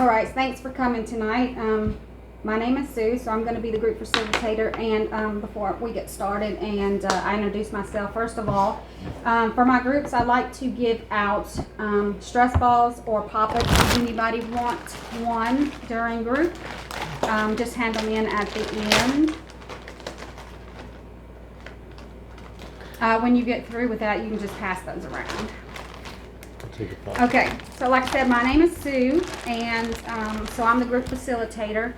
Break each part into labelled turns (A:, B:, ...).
A: All right, thanks for coming tonight. My name is Sue, so I'm going to be the group facilitator. And before we get started, and I introduce myself, first of all, for my groups, I like to give out stress balls or pop-ups. Does anybody want one during group? Just hand them in at the end. When you get through with that, you can just pass those around. Okay, so like I said, my name is Sue, and so I'm the group facilitator.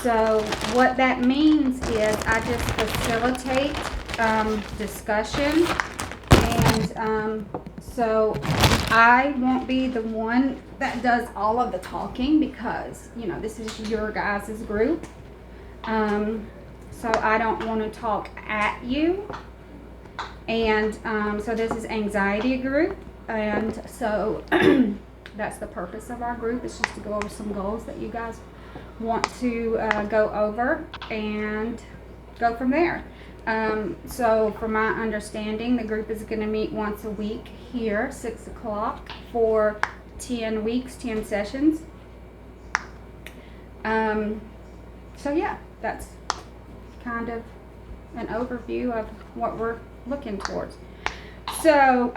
A: So what that means is I just facilitate discussion, and so I won't be the one that does all of the talking because, you know, this is your guys' group. So I don't want to talk at you. And so this is anxiety group. And so that's the purpose of our group. It's just to go over some goals that you guys want to go over and go from there. So from my understanding, the group is going to meet once a week here, 6 o'clock for 10 weeks, 10 sessions. So yeah, that's kind of an overview of what we're looking towards. So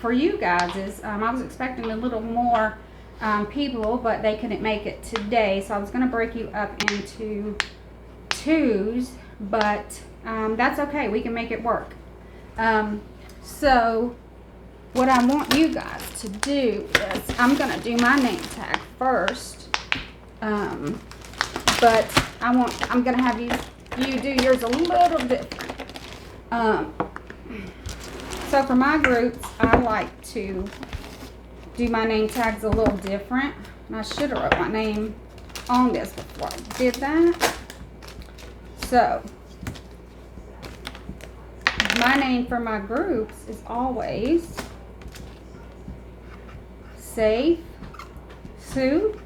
A: for you guys, I was expecting a little more people, but they couldn't make it today, so I was going to break you up into twos, but that's okay, we can make it work. So what I want you guys to do is I'm going to do my name tag first, but I'm going to have you do yours a little different. So for my groups, I like to do my name tags a little different. And I should have wrote my name on this before I did that. So my name for my groups is always Safe Sue,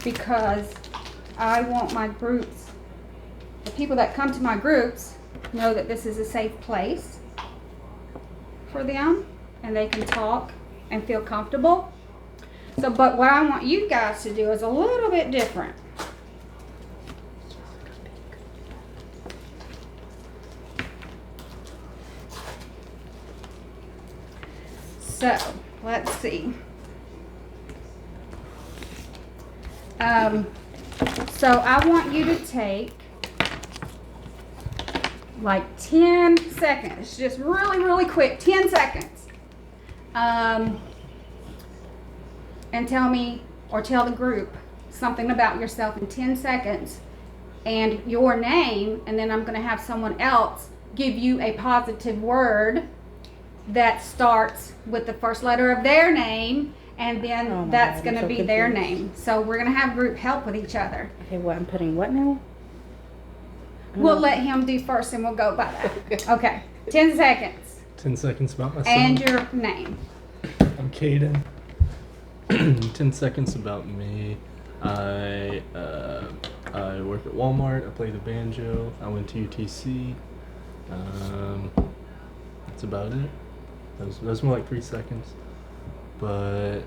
A: because I want my groups, the people that come to my groups, know that this is a safe place for them and they can talk and feel comfortable. So, but what I want you guys to do is a little bit different. So, let's see. So I want you to take like 10 seconds, just really quick, 10 seconds, and tell me or tell the group something about yourself in 10 seconds and your name, and then I'm going to have someone else give you a positive word that starts with the first letter of their name, and then that's going to be their name. So we're going to have group help with each other.
B: Okay, what, I'm putting what now?
A: We'll let him do first and we'll go by that. Okay. 10 seconds.
C: 10 seconds about myself.
A: And your name.
C: I'm Caden. 10 seconds about me. I work at Walmart. I play the banjo. I went to UTC. That's about it. That was more like 3 seconds. But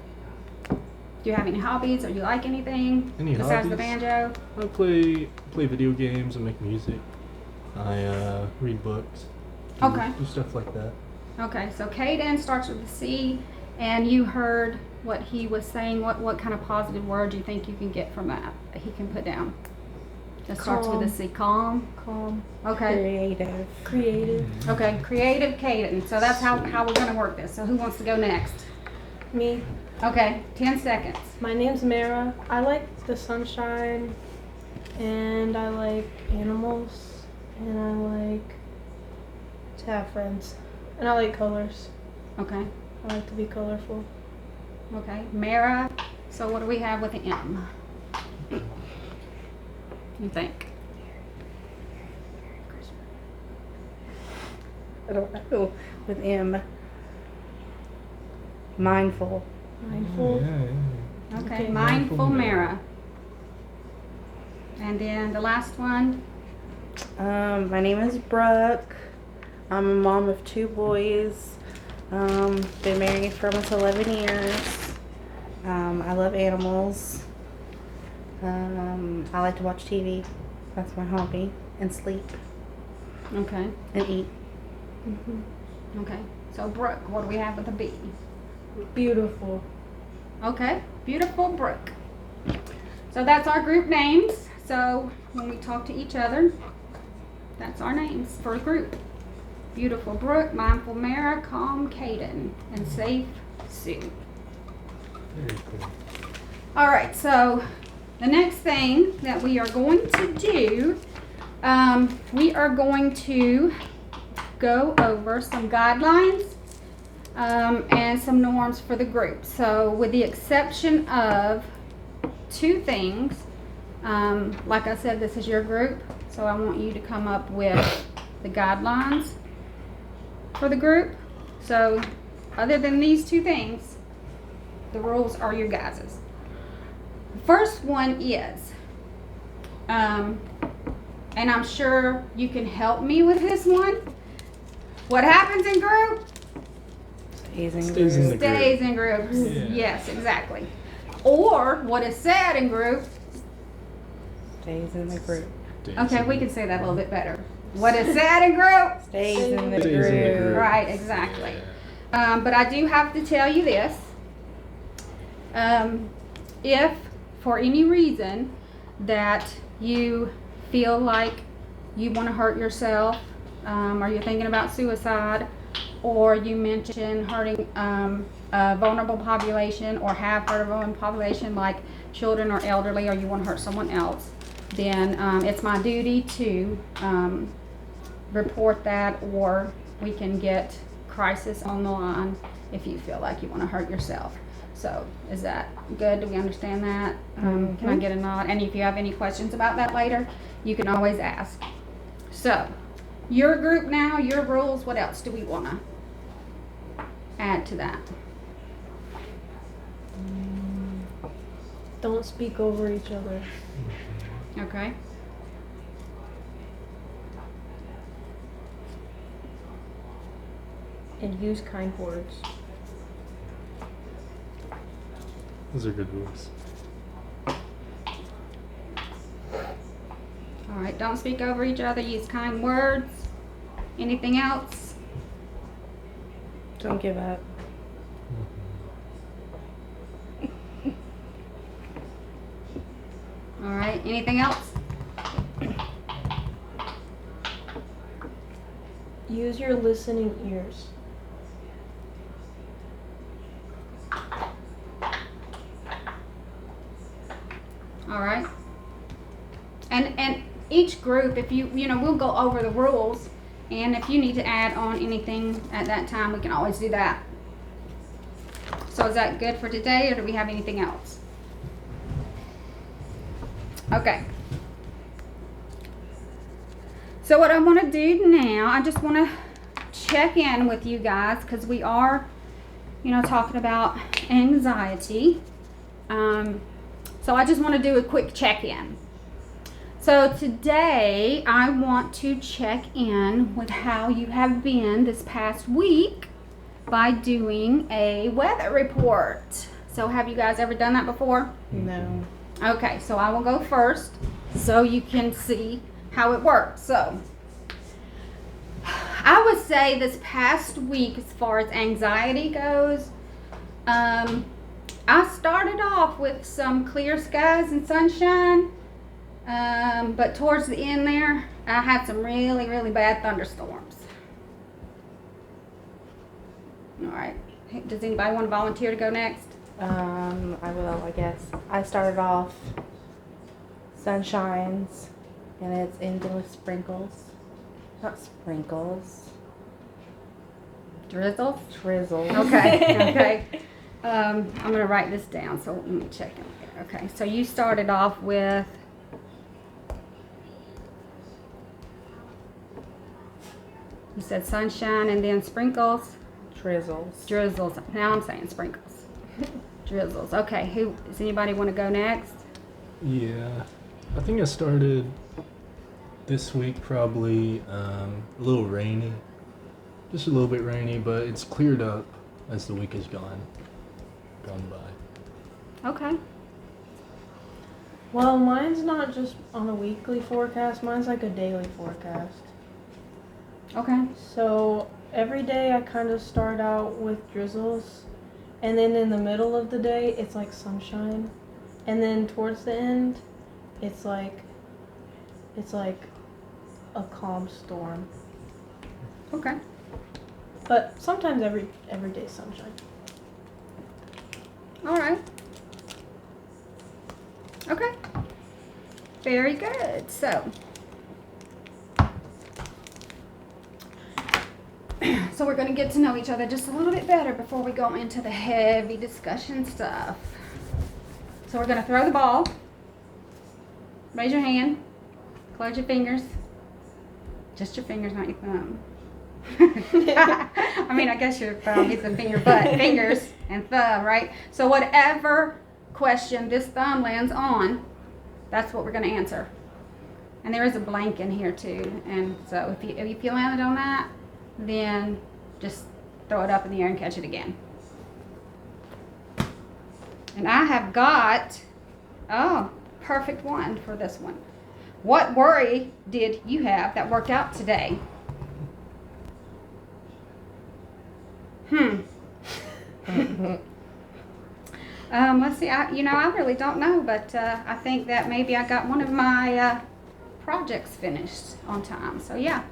A: Do you have any hobbies or you like anything besides the banjo?
C: I play video games. I make music. I read books. Do stuff like that.
A: Okay, so Caden starts with a C, and you heard what he was saying. What kind of positive word do you think you can get from that he can put down? That starts with a C. Calm. Okay.
B: Creative.
A: Okay, creative Caden. So that's how we're going to work this. So who wants to go next?
D: Me.
A: Okay, 10 seconds.
D: My name's Mara. I like the sunshine, and I like animals, and I like to have friends, and I like colors.
A: Okay.
D: I like to be colorful.
A: Okay, Mara. So what do we have with the M? You think?
B: I don't know. With M. Mindful.
D: Mindful.
C: Yeah.
A: Okay,
D: Okay.
A: mindful Mara. And then the last one.
B: My name is Brooke. I'm a mom of 2 boys. Been married for almost 11 years. I love animals. I like to watch TV. That's my hobby. And sleep
A: Okay.
B: and eat.
A: Okay. So Brooke, what do we have with a B?
D: Beautiful.
A: Okay. Beautiful Brooke. So that's our group names. So when we talk to each other, that's our names for a group. Beautiful Brooke, Mindful Mara, Calm Caden, and Safe Sue.
C: Very cool.
A: All right, so the next thing that we are going to do, we are going to go over some guidelines and some norms for the group. So with the exception of 2 things, like I said, this is your group, so I want you to come up with the guidelines for the group. So other than these 2 things, the rules are your guys's. The first one is, and I'm sure you can help me with this one. What happens in group?
B: Stays in
C: Stays in
B: group.
C: the
A: Stays
C: group.
A: in groups.
C: Yeah.
A: Yes, exactly. Or what is said in group?
B: Stays in the group.
A: Okay, we can say that a little bit better. What is said in group?
B: Stays in the
C: Stays in the
B: group.
C: group.
A: Right, exactly. But I do have to tell you this. If for any reason that you feel like you want to hurt yourself, or you're thinking about suicide, or you mention hurting a vulnerable population or have hurt a vulnerable population like children or elderly, or you want to hurt someone else, then it's my duty to report that, or we can get crisis on the line if you feel like you want to hurt yourself. So is that good? Do we understand that? Can I get a nod? And if you have any questions about that later, you can always ask. So your group now, your rules, what else do we want to add to that?
D: Don't speak over each other.
A: Okay.
D: And use kind words.
C: Those are good rules.
A: All right, don't speak over each other, use kind words. Anything else?
B: Don't give up.
A: All right, anything else?
D: Use your listening ears.
A: All right. And each group, if you know, we'll go over the rules, and if you need to add on anything at that time, we can always do that. So is that good for today, or do we have anything else? Okay. So what I want to do now, I just want to check in with you guys, because we are, you know, talking about anxiety. So I just want to do a quick check-in. So today I want to check in with how you have been this past week by doing a weather report. So have you guys ever done that before?
B: No.
A: Okay, so I will go first so you can see how it works. So I would say this past week, as far as anxiety goes, I started off with some clear skies and sunshine, but towards the end there, I had some really, really bad thunderstorms. All right, does anybody want to volunteer to go next?
B: I will, I guess. I started off sunshines, and it's ending with sprinkles. Not sprinkles.
A: Drizzles?
B: Drizzles.
A: Okay, okay. I'm going to write this down, so let me check it. Okay, so you started off with... You said sunshine and then sprinkles?
B: Drizzles.
A: Drizzles. Now I'm saying sprinkles. Drizzles. Okay, does anybody want to go next?
C: Yeah, I think I started this week probably a little rainy, just a little bit rainy, but it's cleared up as the week has gone by.
A: Okay.
D: Well, mine's not just on a weekly forecast. Mine's like a daily forecast.
A: Okay.
D: So every day I kind of start out with drizzles, and then in the middle of the day it's like sunshine, and then towards the end it's like a calm storm.
A: Okay.
D: But sometimes every day's sunshine.
A: All right. Okay. Very good. So we're going to get to know each other just a little bit better before we go into the heavy discussion stuff. So we're going to throw the ball. Raise your hand. Close your fingers. Just your fingers, not your thumb. I mean, I guess your thumb is a finger, but fingers and thumb, right? So whatever question this thumb lands on, that's what we're going to answer. And there is a blank in here too. And so if you landed on that, then just throw it up in the air and catch it again. And I have got, perfect one for this one. What worry did you have that worked out today? Let's see. I really don't know, but I think that maybe I got one of my projects finished on time. So yeah.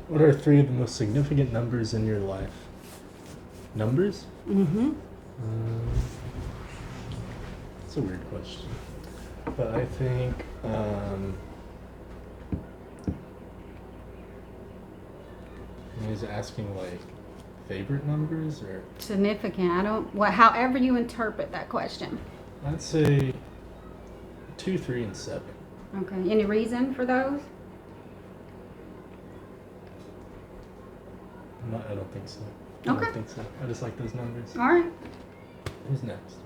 C: What are 3 of the most significant numbers in your life? Numbers?
A: Mm-hmm.
C: It's a weird question. But I think is it asking like favorite numbers or
A: Significant. However you interpret that question.
C: I'd say 2, 3, and 7.
A: Okay. Any reason for those?
C: I don't think so. I
A: Okay.
C: don't think so. I just like those numbers.
A: All right.
C: Who's next?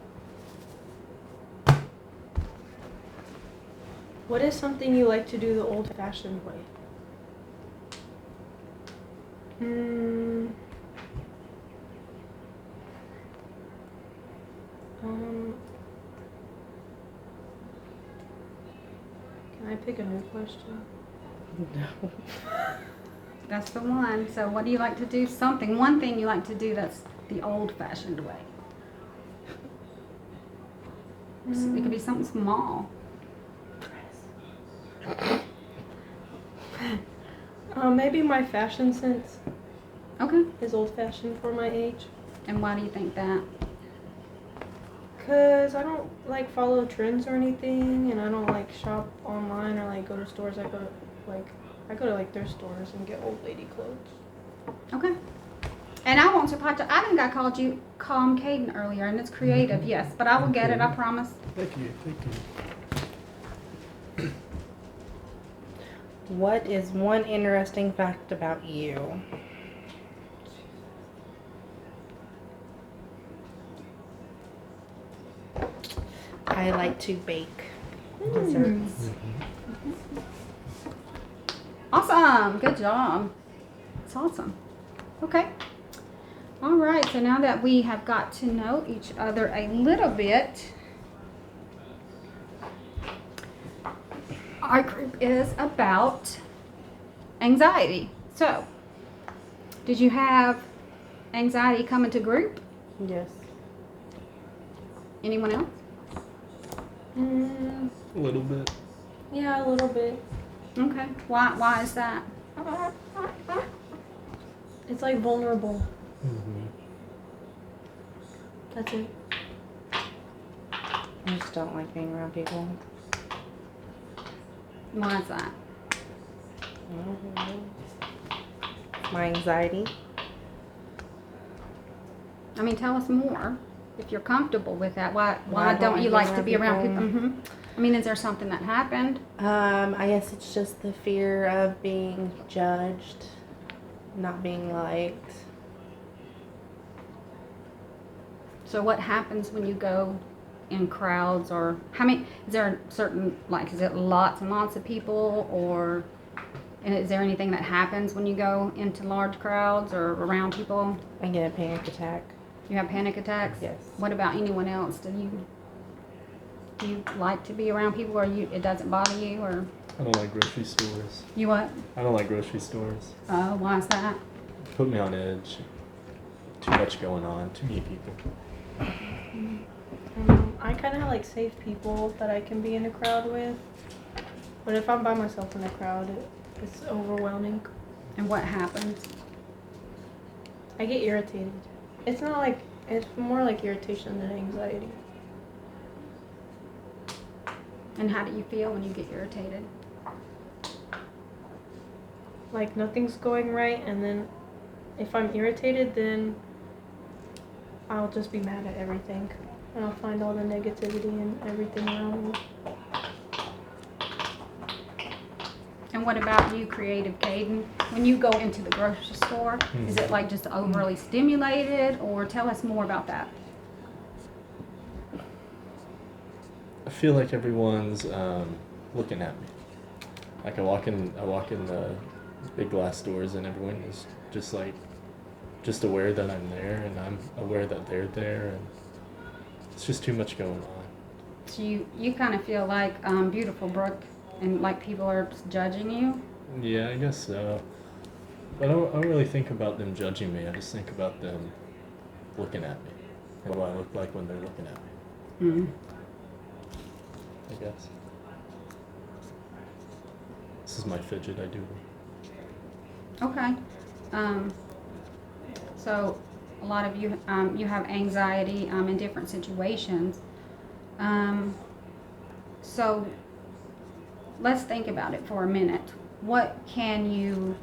D: What is something you like to do the old-fashioned way? Can I pick a new question?
B: No.
A: That's the one. So what do you like to do? One thing you like to do that's the old-fashioned way. It could be something small.
D: Maybe my fashion sense
A: Okay.
D: is old-fashioned for my age.
A: And why do you think that?
D: Cause I don't like follow trends or anything, and I don't like shop online or like go to stores. I go to like thrift stores and get old lady clothes.
A: Okay. And I won't surprise you. I think I called you Calm Caden earlier, and it's creative, yes. But I will get it, I promise.
C: Thank you.
B: What is one interesting fact about you? I like to bake desserts.
A: Awesome. Good job. It's awesome. Okay. All right. So now that we have got to know each other a little bit, our group is about anxiety. So, did you have anxiety come into group?
B: Yes.
A: Anyone else?
C: A little bit.
D: Yeah, a little bit.
A: Okay. Why is that?
D: It's like vulnerable.
C: Mm-hmm.
D: That's it.
B: I just don't like being around people.
A: Why is that?
B: My anxiety.
A: I mean, tell us more. If you're comfortable with that, why
B: Why
A: don't you
B: don't I
A: like to be around people? I mean, is there something that happened?
B: I guess it's just the fear of being judged, not being liked.
A: So what happens when you go in crowds, or is there a certain, like, is it lots and lots of people, or And is there anything that happens when you go into large crowds or around people?
B: I get a panic attack.
A: You have panic attacks?
B: Yes.
A: What about anyone else? Do you like to be around people, or it doesn't bother you, or
C: I don't like grocery stores.
A: you what?
C: I don't like grocery stores.
A: Oh, why is that?
C: Put me on edge. Too much going on. Too many people.
D: I kind of like safe people that I can be in a crowd with. But if I'm by myself in a crowd, it's overwhelming.
A: And what happens?
D: I get irritated. It's not like, it's more like irritation than anxiety.
A: And how do you feel when you get irritated?
D: Like nothing's going right, and then if I'm irritated, then I'll just be mad at everything. And I'll find all the negativity in everything around me.
A: And what about you, Creative Caden? When you go into the grocery store, is it like just overly stimulated, or tell us more about that?
C: I feel like everyone's looking at me. Like I walk in the big glass doors, and everyone is just aware that I'm there, and I'm aware that they're there, and it's just too much going on.
A: So you kind of feel like Beautiful Brooke, and like people are judging you?
C: Yeah, I guess so. But I don't really think about them judging me. I just think about them looking at me. And what I look like when they're looking at me.
A: Mm-hmm.
C: I guess. This is my fidget I do.
A: Okay. So a lot of you you have anxiety in different situations. So let's think about it for a minute. What can you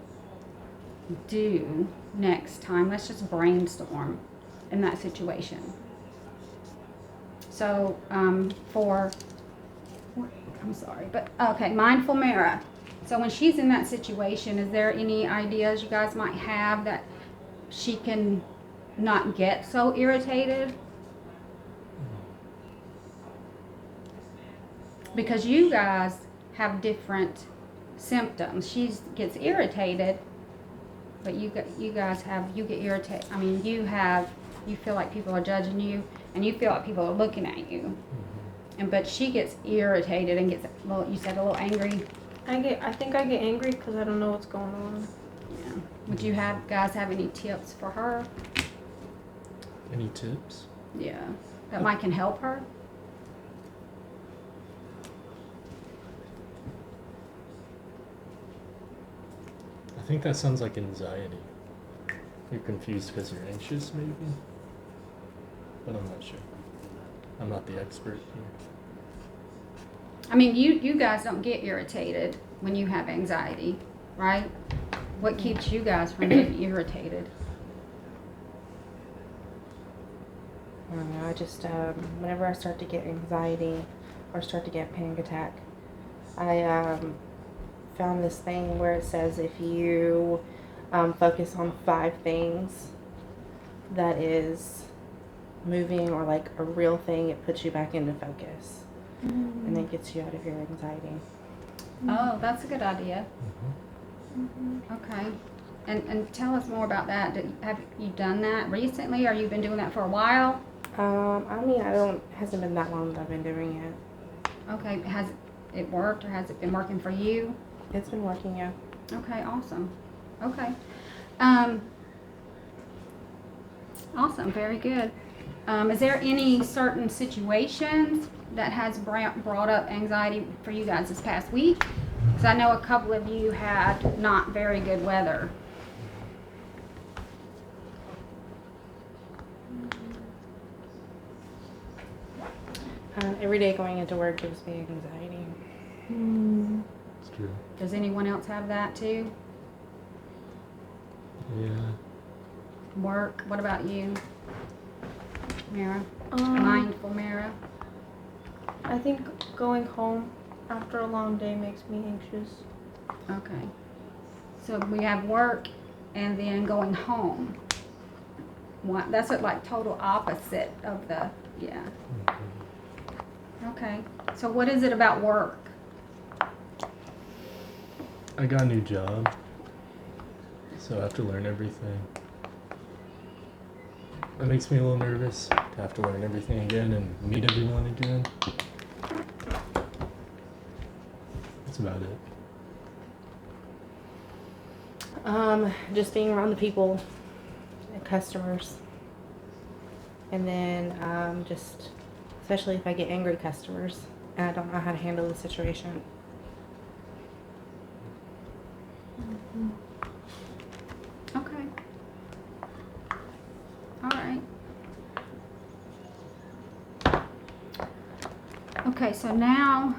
A: do next time? Let's just brainstorm in that situation. So I'm sorry, but okay, Mindful Mara. So when she's in that situation, is there any ideas you guys might have that she can not get so irritated? Because you guys have different symptoms. She gets irritated, but you get irritated. I mean, you feel like people are judging you, and you feel like people are looking at you. But she gets irritated and gets you said a little angry.
D: I think I get angry because I don't know what's going on.
A: Yeah. Would you guys have any tips for her?
C: Any tips?
A: Yeah. That might can help her?
C: I think that sounds like anxiety. You're confused because you're anxious, maybe? But I'm not sure. I'm not the expert here.
A: I mean, you guys don't get irritated when you have anxiety, right? What keeps you guys from getting irritated?
B: I don't know. I just whenever I start to get anxiety or start to get panic attack, I found this thing where it says if you focus on 5 things that is moving or like a real thing, it puts you back into focus. And it gets you out of your anxiety.
A: Oh, that's a good idea. Okay. And tell us more about that. Have you done that recently, or you've been doing that for a while?
B: I mean, hasn't been that long that I've been doing it.
A: Okay. Has it worked, or has it been working for you?
B: It's been working, yeah.
A: Okay, awesome. Okay. Awesome, very good. Is there any certain situations that has brought up anxiety for you guys this past week? Because I know a couple of you had not very good weather.
B: Every day going into work gives me anxiety.
C: It's true.
A: Does anyone else have that too?
C: Yeah.
A: Work. What about you, Mara?
D: Um,
A: Mindful Mara.
D: I think going home after a long day makes me anxious.
A: Okay. So we have work and then going home. That's like total opposite of the, yeah. Okay. So what is it about work?
C: I got a new job, so I have to learn everything. It makes me a little nervous to have to learn everything again and meet everyone again. That's about it.
B: Just being around the people, the customers, and then just especially if I get angry customers and I don't know how to handle the situation.
A: Okay. All right. Okay, so now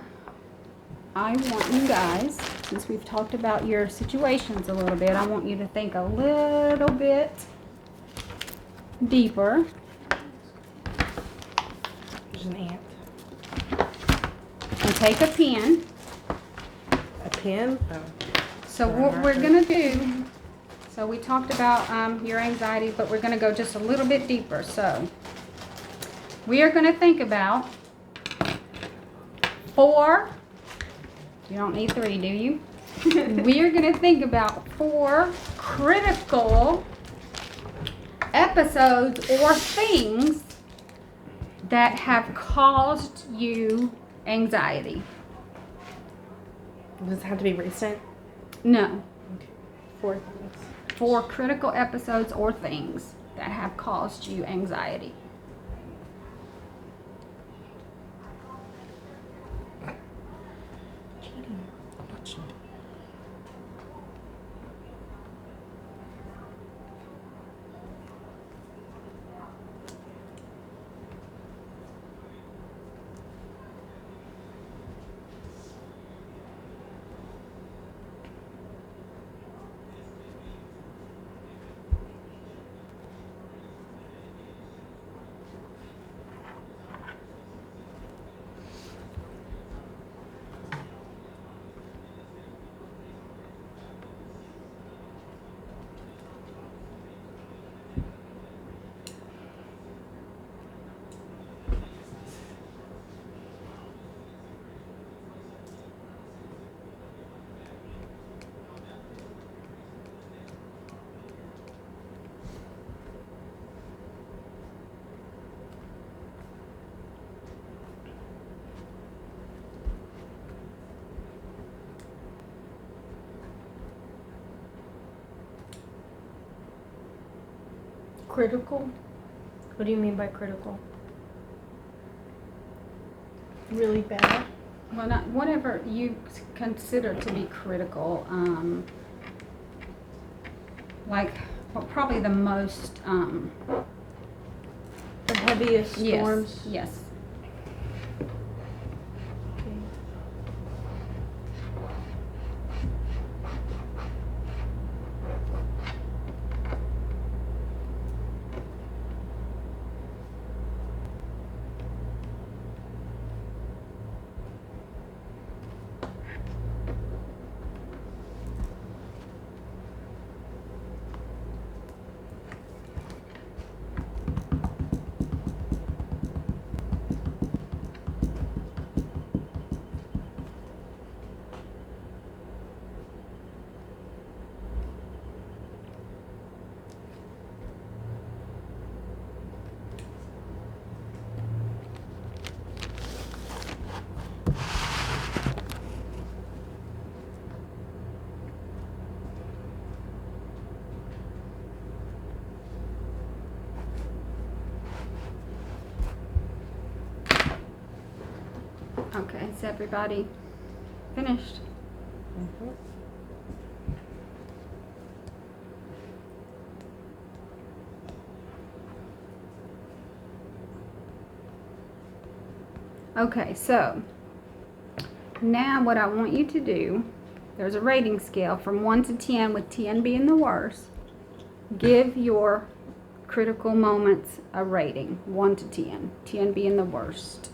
A: I want you guys, since we've talked about your situations a little bit, I want you to think a little bit deeper.
B: There's an ant.
A: And take a pen.
B: A pen? Oh.
A: So what we're going to do, so we talked about your anxiety, but we're going to go just a little bit deeper. So we are going to think about 4, you don't need 3, do you? We are going to think about 4 critical episodes or things that have caused you anxiety.
B: Does it have to be recent?
A: No.
B: Okay. 4 things.
A: 4 critical episodes or things that have caused you anxiety.
B: Cheating.
C: I'm not cheating.
D: Critical? What do you mean by critical? Really bad?
A: Well, not whatever you consider to be critical. Like, well, probably the most.
D: The heaviest storms?
A: Yes.
D: Okay.
A: Okay, is everybody finished?
B: Mm-hmm.
A: Okay, so now what I want you to do, there's a rating scale from 1 to 10, with 10 being the worst. Give your critical moments a rating, 1 to 10, 10 being the worst.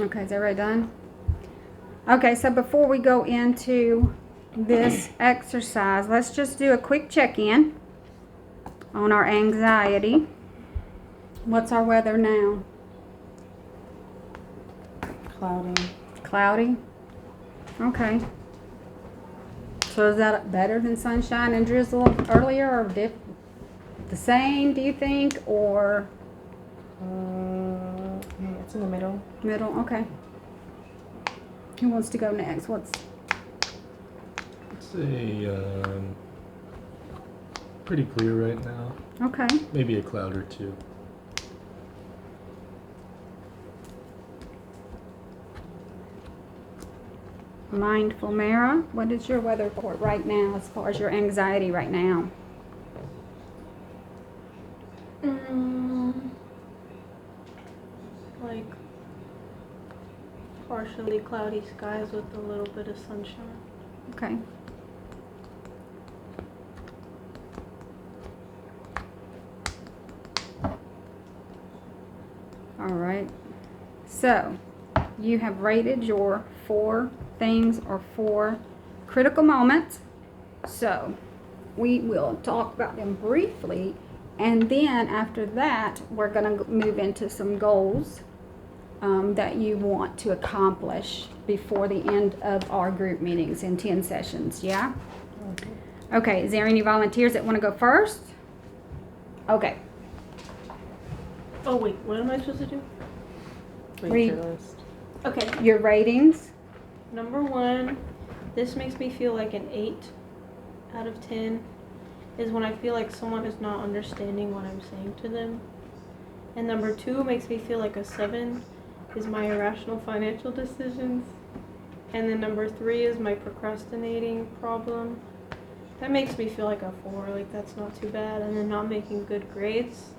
A: Okay, is everybody done? Okay, so before we go into this exercise, let's just do a quick check-in on our anxiety. What's our weather now?
B: Cloudy.
A: Cloudy? Okay. So is that better than sunshine and drizzle earlier, or the same, do you think, or
B: It's in the middle.
A: middle? Okay. Who wants to go next?
C: Let's say pretty clear right now.
A: Okay.
C: Maybe a cloud or two.
A: Mindful Mara, what is your weather report right now as far as your anxiety right now?
D: Like partially cloudy skies with a little bit of sunshine.
A: Okay. All right. So, you have rated your 4 things or 4 critical moments. So, we will talk about them briefly, and then after that, we're going to move into some goals that you want to accomplish before the end of our group meetings in 10 sessions. Yeah? Okay, is there any volunteers that want to go first? Okay.
D: Oh wait, what am I supposed to do?
B: Read your list.
D: Okay,
A: Your ratings?
D: number 1, this makes me feel like an 8 out of 10, is when I feel like someone is not understanding what I'm saying to them. And number 2 makes me feel like a 7, is my irrational financial decisions. And then number 3 is my procrastinating problem. That makes me feel like a 4, like that's not too bad. And then not making good grades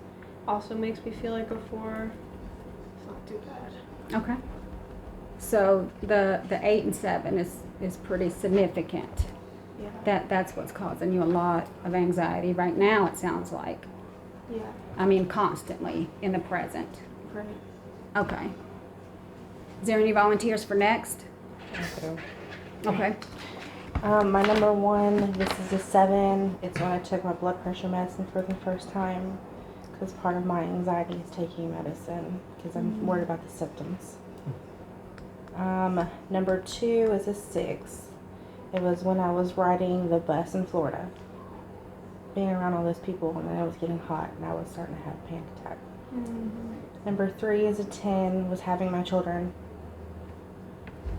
D: also makes me feel like a 4. It's not too bad.
A: Okay. So the 8 and 7 is pretty significant.
D: Yeah.
A: That's what's causing you a lot of anxiety right now, it sounds like.
D: Yeah.
A: I mean, constantly in the present.
D: Right.
A: Okay. Is there any volunteers for next?
B: Okay.
A: Okay.
B: My number 1, this is a 7. It's when I took my blood pressure medicine for the first time, because part of my anxiety is taking medicine because I'm worried about the symptoms. Number 2 is a 6. It was when I was riding the bus in Florida, being around all those people, and then it was getting hot and I was starting to have a panic attack. Number 3 is a 10, was having my children.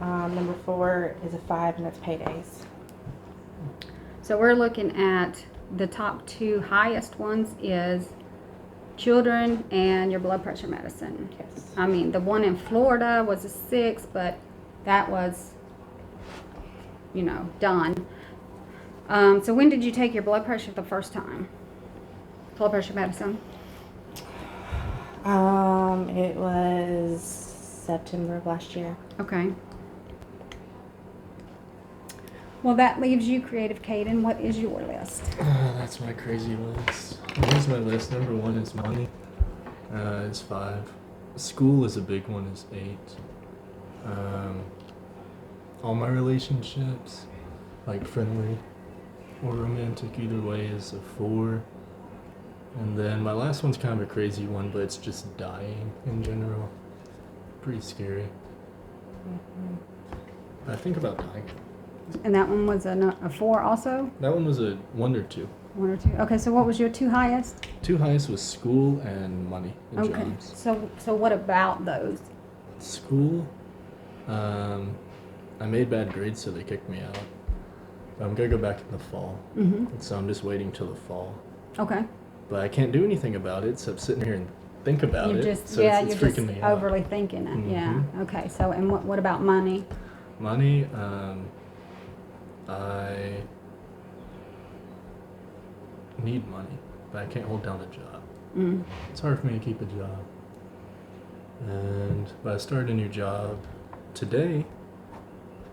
B: Number 4 is a 5, and that's paydays.
A: So we're looking at the top 2 highest ones is children and your blood pressure medicine.
B: Yes.
A: I mean, the one in Florida was a 6, but that was, done. So when did you take your blood pressure the first time? Blood pressure medicine?
B: It was September of last year.
A: Okay. Well, that leaves you, Creative Caden. What is your list?
C: That's my crazy list. Here's my list. Number 1 is money. Is 5. School is a big one. Is 8. All my relationships, like friendly or romantic, either way, is a 4. And then my last one's kind of a crazy one, but it's just dying in general. Pretty scary. I think about dying.
A: And that one was a 4 also?
C: That one was a 1 or 2.
A: 1 or 2. Okay, so what was your 2 highest?
C: 2 highest was school and money and
A: Okay.
C: jobs.
A: So what about those?
C: School, I made bad grades, so they kicked me out. I'm gonna go back in the fall,
A: Mm-hmm.
C: so I'm just waiting till the fall.
A: Okay.
C: But I can't do anything about it except sitting here and think about
A: You're
C: it.
A: just
C: So
A: you're
C: it's
A: just
C: freaking me out.
A: overly thinking it. Yeah.
C: Mhm.
A: Okay. So and what about money?
C: Money, I need money, but I can't hold down a job.
A: Mm.
C: It's hard for me to keep a job. But I started a new job today,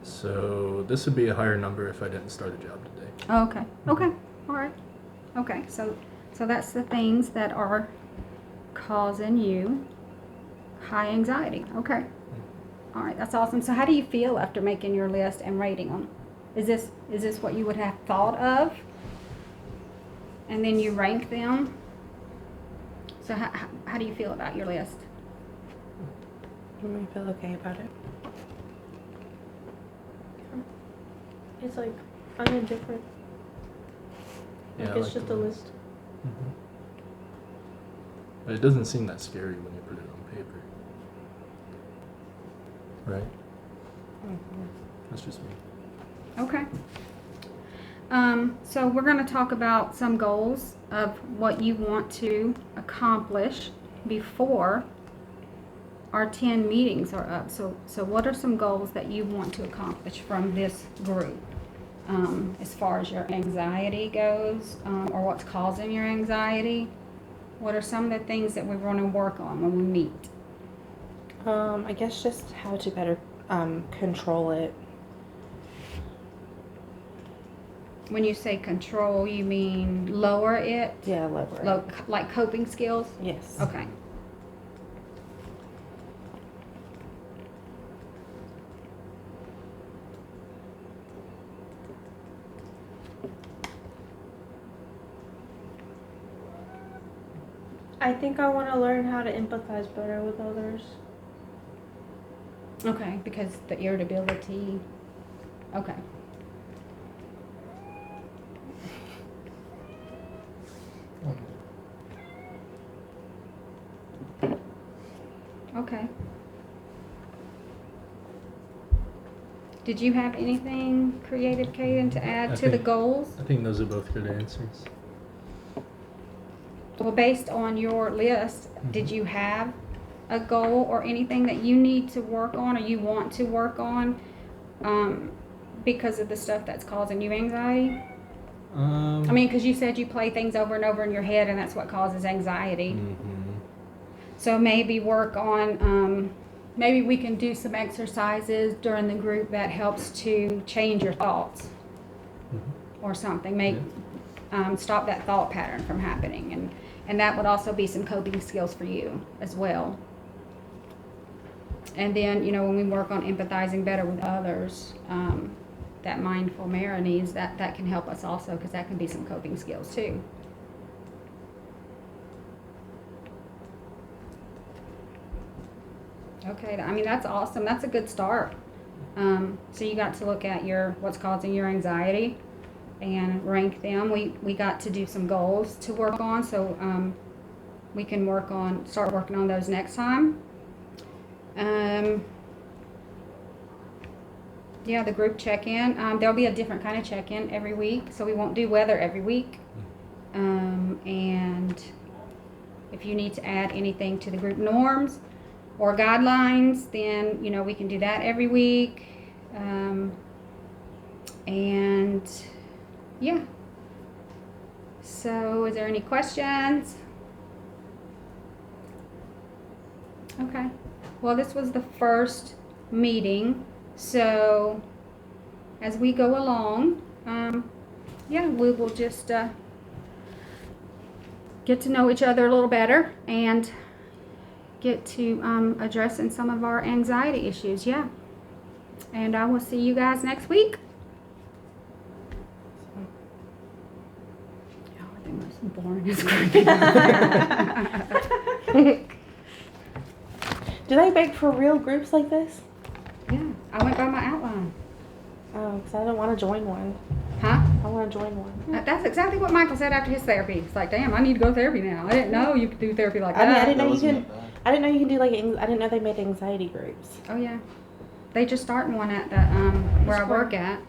C: so this would be a higher number if I didn't start a job today.
A: Oh, okay. Okay. All right. Okay. So that's the things that are causing you high anxiety. Okay. All right, that's awesome. So how do you feel after making your list and rating them? Is this what you would have thought of? And then you rank them? So how do you feel about your list?
B: I feel okay about it.
D: It's like, I'm indifferent.
C: Yeah,
D: Like,
C: I
D: it's
C: like
D: just
C: the
D: a
C: list.
D: list.
C: But it doesn't seem that scary when you put it on paper. Right? That's just me.
A: Okay. So we're going to talk about some goals of what you want to accomplish before our 10 meetings are up. So what are some goals that you want to accomplish from this group? As far as your anxiety goes, or what's causing your anxiety? What are some of the things that we want to work on when we meet?
B: I guess just how to better control it.
A: When you say control, you mean lower it?
B: Yeah, lower it.
A: Like coping skills?
B: Yes.
A: Okay.
D: I think I want to learn how to empathize better with others.
A: Okay, because the irritability. Okay. Okay. Did you have anything creative, Kaden, to add to the goals?
C: I think those are both good answers.
A: Well, based on your list, did you have a goal or anything that you need to work on or you want to work on because of the stuff that's causing you anxiety? I mean, because you said you play things over and over in your head and that's what causes anxiety. So maybe work on, maybe we can do some exercises during the group that helps to change your thoughts or something. Stop that thought pattern from happening. And that would also be some coping skills for you as well. And then, when we work on empathizing better with others, that mindful needs, that can help us also because that can be some coping skills too. Okay, I mean, that's awesome. That's a good start. So you got to look at what's causing your anxiety and rank them. We got to do some goals to work on, so we can start working on those next time. Yeah, the group check-in. There'll be a different kind of check-in every week, so we won't do weather every week. And if you need to add anything to the group norms or guidelines, then we can do that every week. And yeah. So is there any questions? Okay. Well, this was the first meeting. So as we go along, we will just get to know each other a little better and get to addressing some of our anxiety issues. Yeah. And I will see you guys next week. Oh, the most boring
B: Do they bake for real groups like this?
A: Yeah, I went by my outline.
B: Oh, because I don't want to join one.
A: Huh?
B: I want to join one.
A: That's exactly what Michael said after his therapy. It's like, damn, I need to go to therapy now. I didn't know you could do therapy like that.
B: I didn't know you can. I didn't know you can do I didn't know they made anxiety groups.
A: Oh yeah, they just started one at the where I work at.